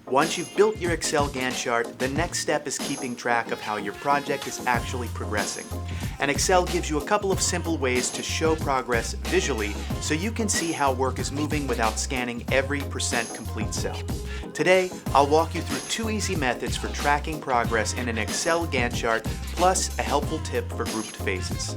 Once you've built your Excel Gantt chart, the next step is keeping track of how your project is actually progressing. And Excel gives you a couple of simple ways to show progress visually so you can see how work is moving without scanning every % complete cell. Today, I'll walk you through 2 easy methods for tracking progress in an Excel Gantt chart, plus a helpful tip for grouped phases.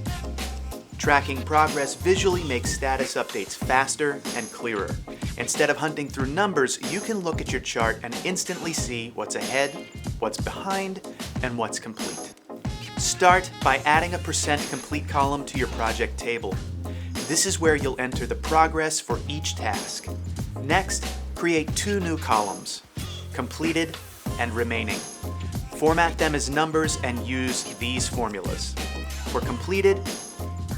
Tracking progress visually makes status updates faster and clearer. Instead of hunting through numbers, you can look at your chart and instantly see what's ahead, what's behind, and what's complete. Start by adding a % complete column to your project table. This is where you'll enter the progress for each task. Next, create 2 new columns, completed and remaining. Format them as numbers and use these formulas. For completed,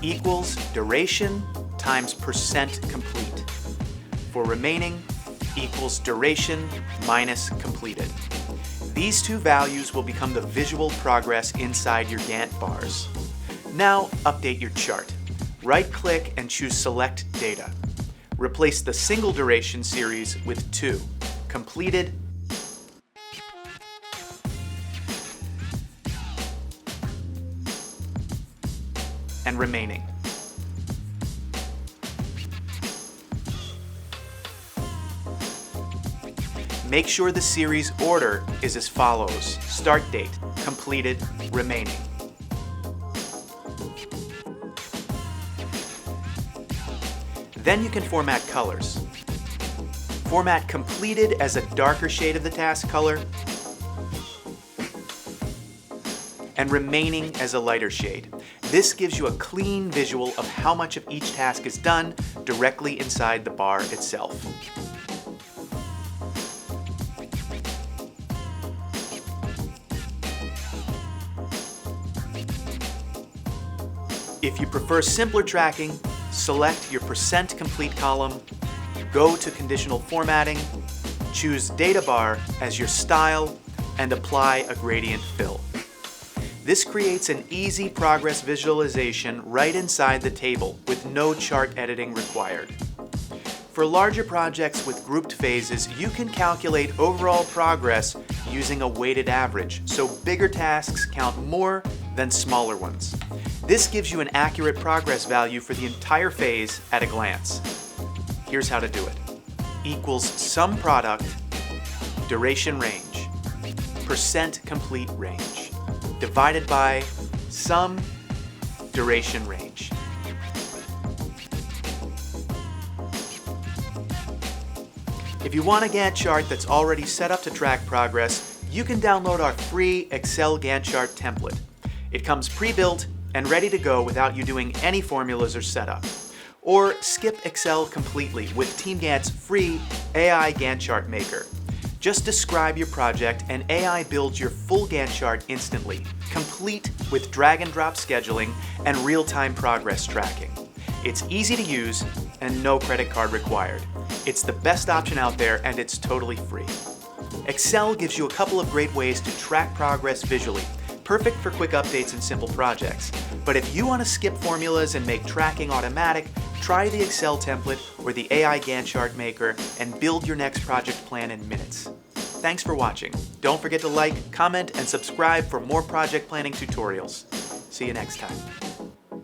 equals duration times % complete. For remaining, equals duration minus completed. These 2 values will become the visual progress inside your Gantt bars. Now, update your chart. Right-click and choose Select Data. Replace the single duration series with 2, completed and remaining. Make sure the series order is as follows: start date, completed, remaining. Then you can format colors. Format completed as a darker shade of the task color and remaining as a lighter shade. This gives you a clean visual of how much of each task is done directly inside the bar itself. If you prefer simpler tracking, select your % complete column, go to conditional formatting, choose data bar as your style, and apply a gradient fill. This creates an easy progress visualization right inside the table with no chart editing required. For larger projects with grouped phases, you can calculate overall progress using a weighted average, so bigger tasks count more than smaller ones. This gives you an accurate progress value for the entire phase at a glance. Here's how to do it. Equals sum product, duration range, % complete range, divided by sum duration range. If you want a Gantt chart that's already set up to track progress, you can download our free Excel Gantt chart template. It comes pre-built and ready to go without you doing any formulas or setup. Or skip Excel completely with Team Gantt's free AI Gantt chart maker. Just describe your project and AI builds your full Gantt chart instantly, complete with drag and drop scheduling and real-time progress tracking. It's easy to use and no credit card required. It's the best option out there and it's totally free. Excel gives you a couple of great ways to track progress visually, perfect for quick updates and simple projects. But if you want to skip formulas and make tracking automatic, try the Excel template or the AI Gantt chart maker and build your next project plan in minutes. Thanks for watching. Don't forget to like, comment, and subscribe for more project planning tutorials. See you next time.